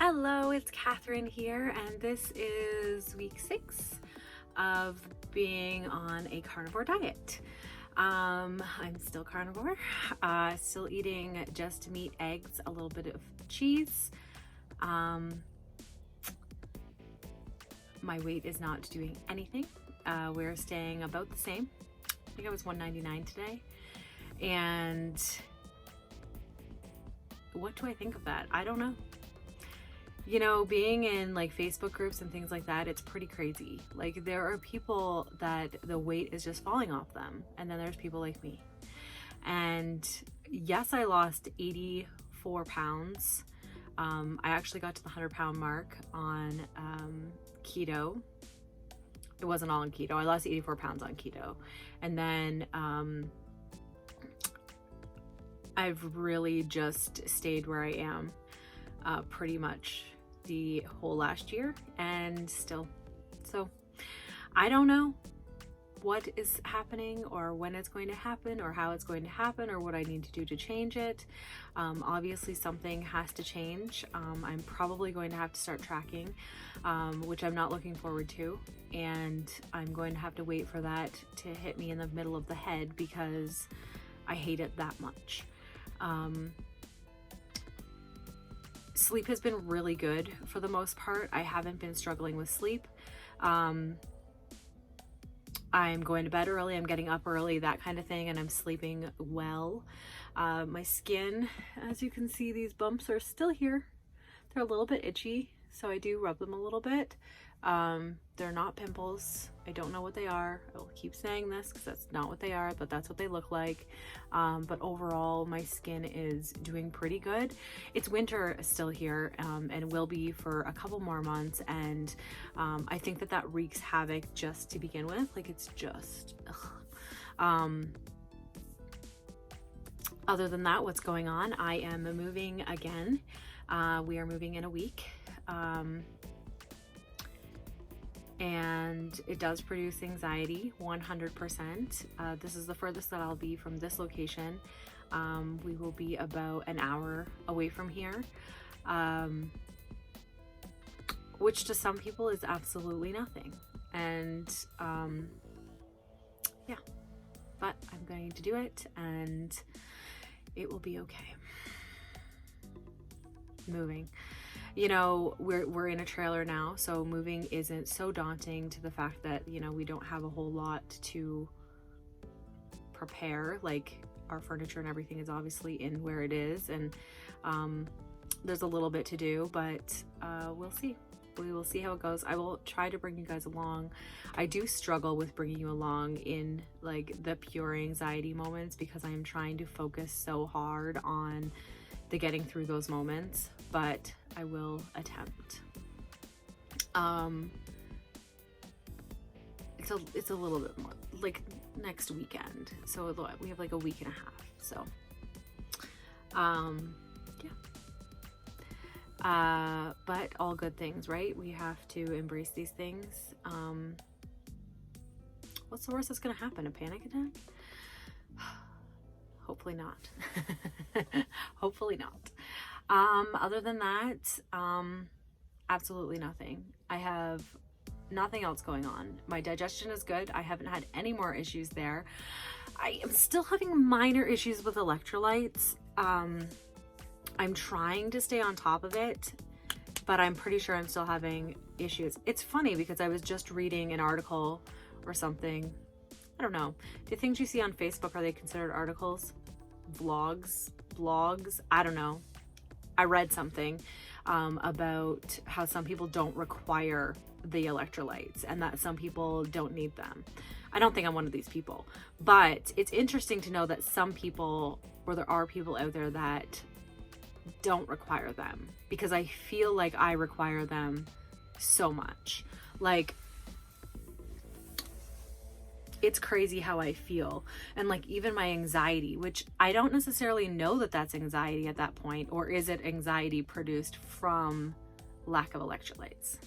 Hello, it's Catherine here, and this is week 6 of being on a carnivore diet. I'm still carnivore, still eating just meat, eggs, a little bit of cheese. My weight is not doing anything. We're staying about the same. I think I was 199 today. And what do I think of that? I don't know. You know, being in like Facebook groups and things like that, it's pretty crazy. Like, there are people that the weight is just falling off them, and then there's people like me. And yes, I lost 84 pounds. I actually got to the 100-pound mark on keto. It wasn't all on keto. I lost 84 pounds on keto. And then I've really just stayed where I am pretty much the whole last year, and still. So I don't know what is happening or when it's going to happen or how it's going to happen or what I need to do to change it. Obviously something has to change. I'm probably going to have to start tracking, which I'm not looking forward to, and I'm going to have to wait for that to hit me in the middle of the head because I hate it that much. Sleep has been really good for the most part. I haven't been struggling with sleep. I'm going to bed early, I'm getting up early, that kind of thing, and I'm sleeping well. My skin, as you can see, these bumps are still here. They're a little bit itchy, so I do rub them a little bit. They're not pimples. I don't know what they are. I will keep saying this because that's not what they are, but that's what they look like. But overall, my skin is doing pretty good. It's winter still here, and will be for a couple more months. And I think that wreaks havoc just to begin with. Like, it's just, other than that, what's going on? I am moving again. We are moving in a week. And it does produce anxiety 100%. This is the furthest that I'll be from this location. We will be about an hour away from here, which to some people is absolutely nothing. And yeah, but I'm going to do it, and it will be okay. Moving. You know, we're in a trailer now, so moving isn't so daunting to the fact that, you know, we don't have a whole lot to prepare. Like, our furniture and everything is obviously in where it is, and there's a little bit to do, but we'll see. We will see how it goes. I will try to bring you guys along. I do struggle with bringing you along in like the pure anxiety moments because I am trying to focus so hard on the getting through those moments, but I will attempt. It's a little bit more like next weekend, so we have like a week and a half. So yeah, but all good things, right? We have to embrace these things. What's the worst that's gonna happen? A panic attack? Hopefully not. Hopefully not. Other than that, absolutely nothing. I have nothing else going on. My digestion is good. I haven't had any more issues there. I am still having minor issues with electrolytes. I'm trying to stay on top of it, but I'm pretty sure I'm still having issues. It's funny because I was just reading an article or something. I don't know. The things you see on Facebook, are they considered articles? Vlogs? Blogs? I don't know. I read something about how some people don't require the electrolytes and that some people don't need them. I don't think I'm one of these people, but it's interesting to know that some people, or there are people out there that don't require them, because I feel like I require them so much. Like, it's crazy how I feel. And like, even my anxiety, which I don't necessarily know that that's anxiety at that point, or is it anxiety produced from lack of electrolytes?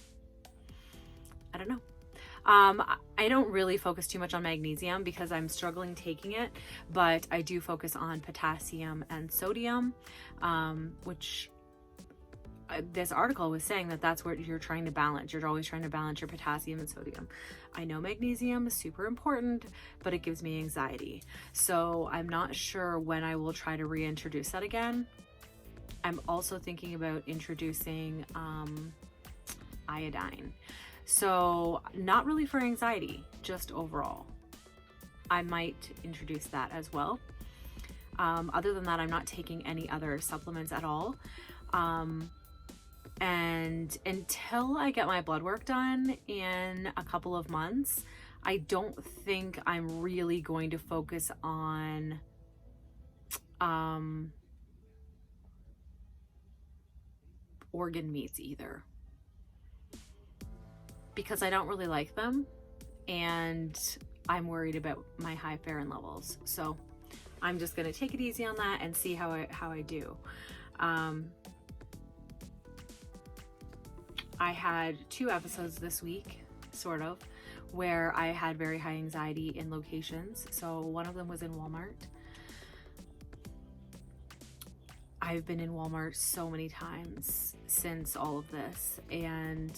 I don't know. I don't really focus too much on magnesium because I'm struggling taking it, but I do focus on potassium and sodium, which this article was saying that that's what you're trying to balance. You're always trying to balance your potassium and sodium. I know magnesium is super important, but it gives me anxiety. So I'm not sure when I will try to reintroduce that again. I'm also thinking about introducing iodine. So not really for anxiety, just overall. I might introduce that as well. Other than that, I'm not taking any other supplements at all. And until I get my blood work done in a couple of months, I don't think I'm really going to focus on organ meats either, because I don't really like them and I'm worried about my high ferrin levels. So I'm just going to take it easy on that and see how I do. I had 2 episodes this week, sort of, where I had very high anxiety in locations. So one of them was in Walmart. I've been in Walmart so many times since all of this and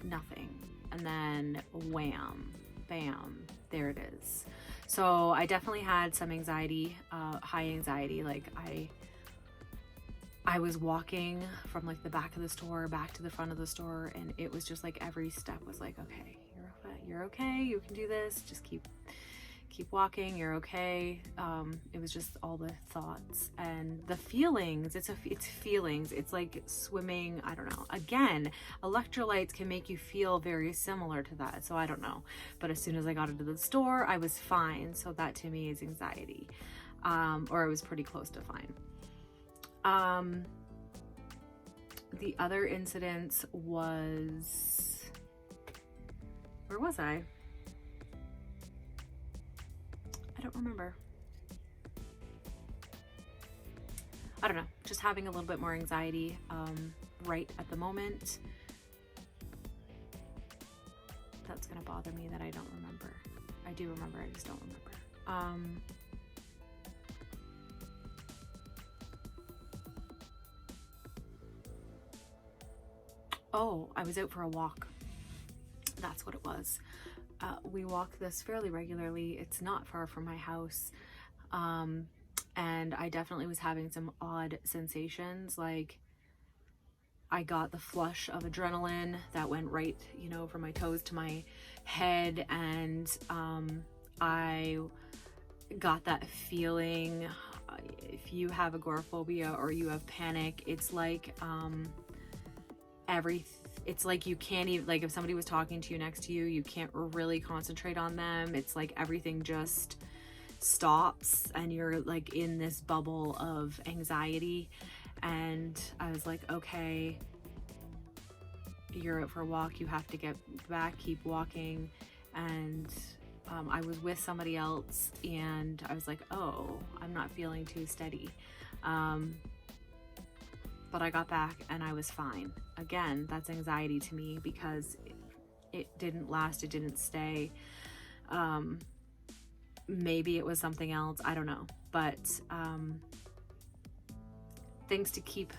nothing. And then wham, bam, there it is. So I definitely had some anxiety, high anxiety. Like I was walking from like the back of the store back to the front of the store, and it was just like every step was like, okay, you're okay, you can do this, just keep walking, you're okay. It was just all the thoughts and the feelings. It's feelings. It's like swimming. I don't know. Again, electrolytes can make you feel very similar to that. So I don't know. But as soon as I got into the store, I was fine. So that to me is anxiety. Or I was pretty close to fine. The other incident was, where was I? I don't remember. I don't know, just having a little bit more anxiety right at the moment. That's gonna bother me that I don't remember. I do remember, I just don't remember. Oh, I was out for a walk. That's what it was. We walk this fairly regularly. It's not far from my house. And I definitely was having some odd sensations. Like I got the flush of adrenaline that went right, from my toes to my head. And I got that feeling, if you have agoraphobia or you have panic, it's like it's like you can't even, like if somebody was talking to you next to you, you can't really concentrate on them. It's like everything just stops and you're like in this bubble of anxiety. And I was like, okay, you're out for a walk, you have to get back, keep walking. And I was with somebody else and I was like, oh, I'm not feeling too steady. But I got back and I was fine. Again, that's anxiety to me because it didn't last, it didn't stay. Maybe it was something else, I don't know. But things to keep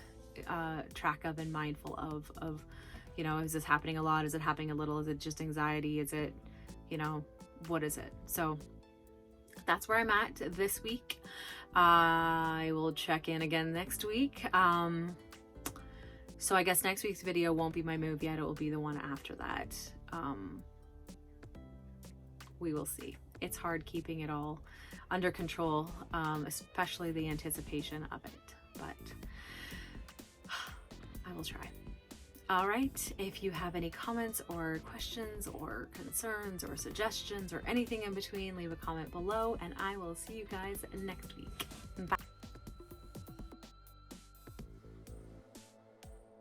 track of and mindful of, is this happening a lot? Is it happening a little? Is it just anxiety? Is it, what is it? So that's where I'm at this week. I will check in again next week. So I guess next week's video won't be my move yet. It will be the one after that. We will see. It's hard keeping it all under control, especially the anticipation of it, but I will try. All right, if you have any comments or questions or concerns or suggestions or anything in between, leave a comment below and I will see you guys next week. Bye.